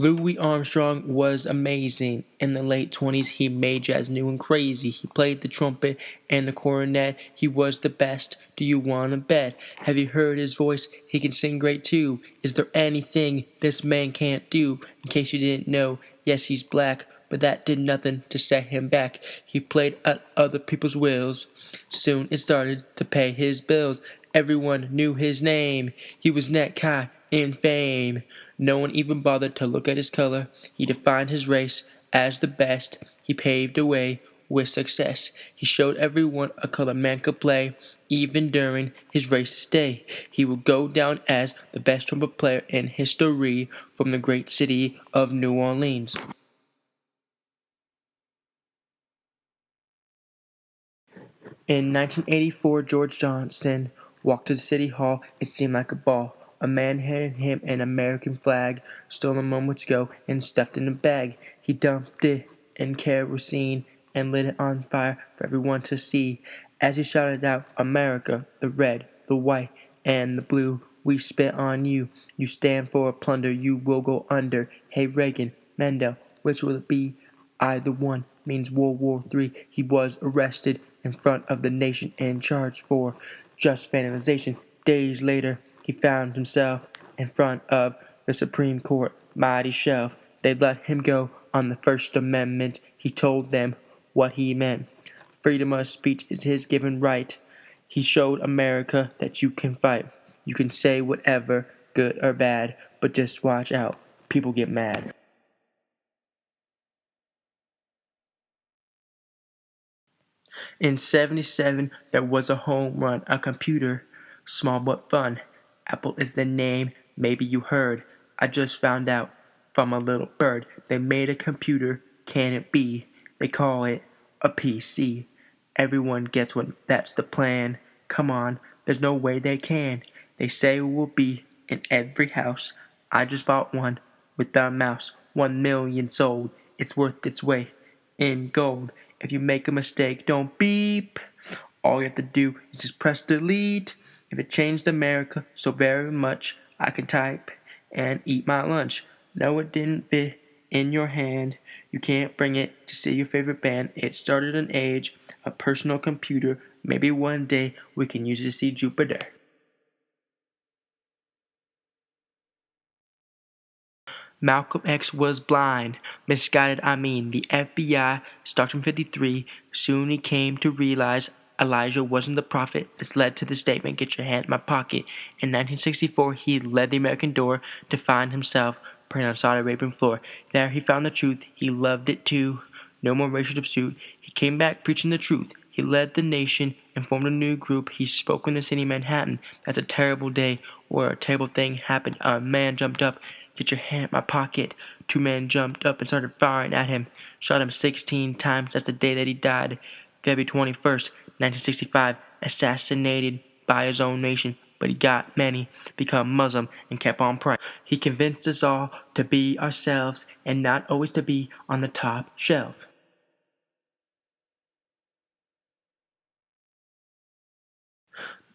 Louis Armstrong was amazing. In the late 20s, he made jazz new and crazy. He played the trumpet and the cornet. He was the best. Do you want to bet? Have you heard his voice? He can sing great too. Is there anything this man can't do? In case you didn't know, yes, he's black, but that did nothing to set him back. He played at other people's wills. Soon it started to pay his bills. Everyone knew his name. He was neck high in fame. No one even bothered to look at his color. He defined his race as the best. He paved the way with success. He showed everyone a color man could play. Even during his race's day, he will go down as the best trumpet player in history from the great city of New Orleans. In 1984, George Johnson walked to the city hall. It seemed like a ball. A man handed him an American flag, stolen moments ago and stuffed in a bag. He dumped it in kerosene and lit it on fire for everyone to see. As he shouted out, America, the red, the white, and the blue, we spit on you. You stand for plunder, you will go under. Hey Reagan, Mandel, which will it be? Either one means World War III. He was arrested in front of the nation and charged for just vandalization. Days later, he found himself in front of the Supreme Court. Mighty shelf. They let him go on the First Amendment. He told them what he meant. Freedom of speech is his given right. He showed America that you can fight. You can say whatever, good or bad, but just watch out. People get mad. In 77, there was a home run, a computer, small but fun. Apple is the name, maybe you heard. I just found out from a little bird. They made a computer, can it be? They call it a PC. Everyone gets one, that's the plan. Come on, there's no way they can. They say it will be in every house. I just bought one with a mouse. 1 million sold. It's worth its weight in gold. If you make a mistake, don't beep. All you have to do is just press delete. If it changed America so very much, I can type and eat my lunch. No, it didn't fit in your hand. You can't bring it to see your favorite band. It started an age, a personal computer. Maybe one day we can use it to see Jupiter. Malcolm X was blind, misguided, I mean. The FBI stalked him 53. Soon he came to realize Elijah wasn't the prophet. This led to the statement, get your hand in my pocket. In 1964, he led the American door to find himself praying on Saudi Arabian floor. There he found the truth. He loved it too. No more racial dispute. He came back preaching the truth. He led the nation and formed a new group. He spoke in the city of Manhattan. That's a terrible day where a terrible thing happened. A man jumped up. Get your hand in my pocket. Two men jumped up and started firing at him. Shot him 16 times. That's the day that he died. February 21st, 1965. Assassinated by his own nation. But he got many become Muslim and kept on praying. He convinced us all to be ourselves and not always to be on the top shelf.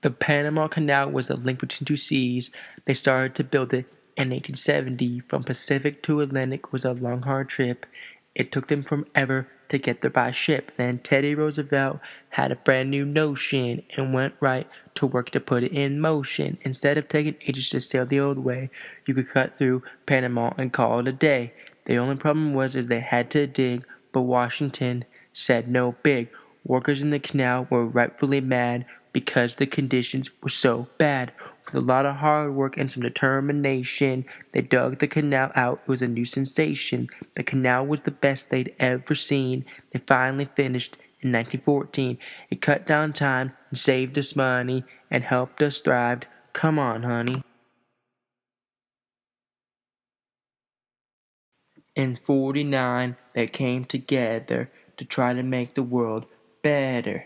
The Panama Canal was a link between two seas. They started to build it in 1870. From Pacific to Atlantic was a long, hard trip. It took them forever to get there by ship. Then Teddy Roosevelt had a brand new notion and went right to work to put it in motion. Instead of taking ages to sail the old way, you could cut through Panama and call it a day. The only problem was is they had to dig, but Washington said no big. Workers in the canal were rightfully mad because the conditions were so bad. With a lot of hard work and some determination, they dug the canal out. It was a new sensation. The canal was the best they'd ever seen. They finally finished in 1914. It cut down time and saved us money and helped us thrive. Come on, honey. In 49, they came together to try to make the world better.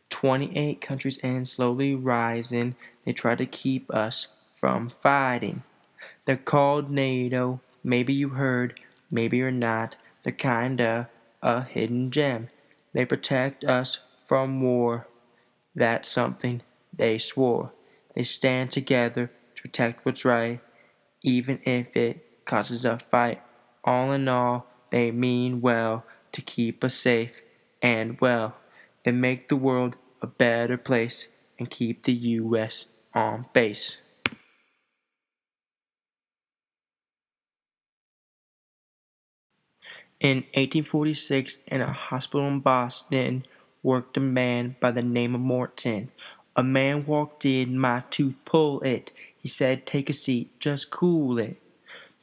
28 countries and slowly rising, they try to keep us from fighting. They're called NATO, maybe you heard, maybe you're not. They're kinda a hidden gem. They protect us from war. That's something they swore. They stand together to protect what's right, even if it causes a fight. All in all, they mean well to keep us safe and well. They make the world a better place and keep the U.S. on base. In 1846, in a hospital in Boston, worked a man by the name of Morton. A man walked in, "My tooth, pull it." He said, "Take a seat, just cool it."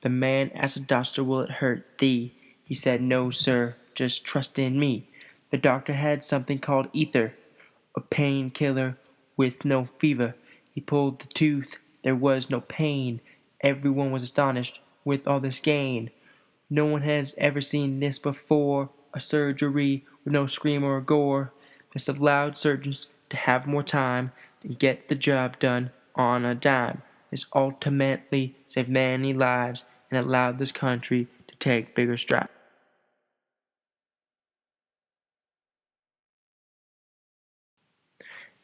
The man asked the doctor, "Will it hurt thee?" He said, "No, sir, just trust in me." The doctor had something called ether, a painkiller with no fever. He pulled the tooth, there was no pain. Everyone was astonished with all this gain. No one has ever seen this before, a surgery with no scream or gore. This allowed surgeons to have more time to get the job done on a dime. This ultimately saved many lives and allowed this country to take bigger strides.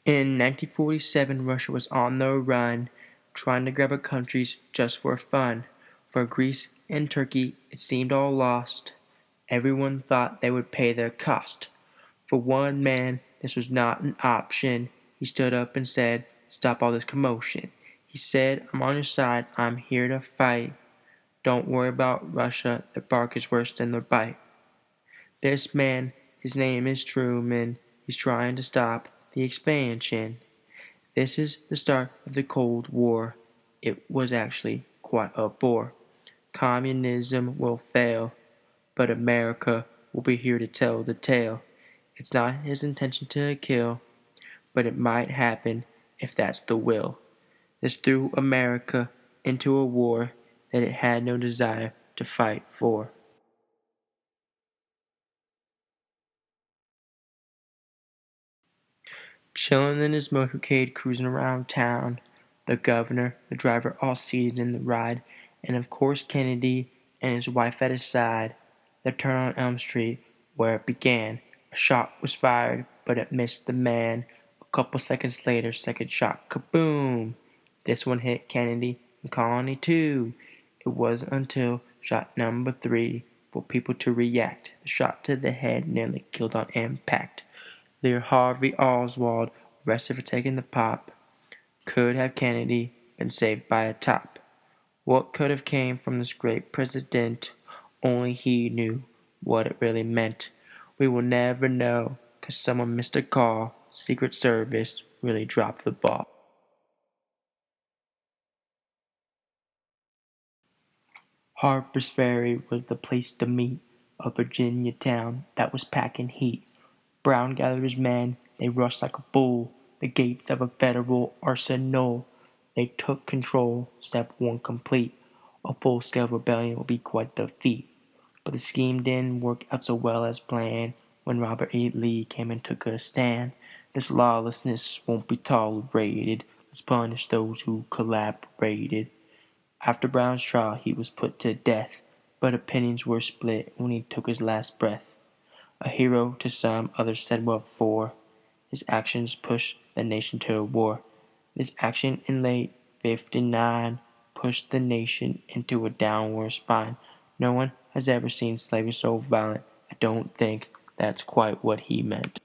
In 1947, Russia was on the run, trying to grab our countries just for fun. For Greece and Turkey, it seemed all lost. Everyone thought they would pay their cost. For one man, this was not an option. He stood up and said, "Stop all this commotion." He said, "I'm on your side, I'm here to fight. Don't worry about Russia, their bark is worse than their bite." This man, his name is Truman, he's trying to stop the expansion. This is the start of the Cold War. It was actually quite a bore. Communism will fail, but America will be here to tell the tale. It's not his intention to kill, but it might happen if that's the will. This threw America into a war that it had no desire to fight for. Chillin' in his motorcade cruising around town, the governor, the driver all seated in the ride, and of course Kennedy and his wife at his side. The turn on Elm Street, where it began. A shot was fired, but it missed the man. A couple seconds later, second shot, kaboom! This one hit Kennedy and Colony too. It wasn't until shot number 3 for people to react. The shot to the head nearly killed on impact. Lee Harvey Oswald, arrested for taking the pop. Could have Kennedy been saved by a top? What could have came from this great president? Only he knew what it really meant. We will never know, 'cause someone missed a call. Secret Service really dropped the ball. Harper's Ferry was the place to meet, a Virginia town that was packing heat. Brown gathered his men, they rushed like a bull, the gates of a federal arsenal. They took control, step one complete. A full-scale rebellion would be quite the feat. But the scheme didn't work out so well as planned when Robert E. Lee came and took a stand. This lawlessness won't be tolerated. Let's punish those who collaborated. After Brown's trial, he was put to death, but opinions were split when he took his last breath. A hero to some, others said what for. His actions pushed the nation to a war. This action in late '59 pushed the nation into a downward spine. No one has ever seen slavery so violent. I don't think that's quite what he meant.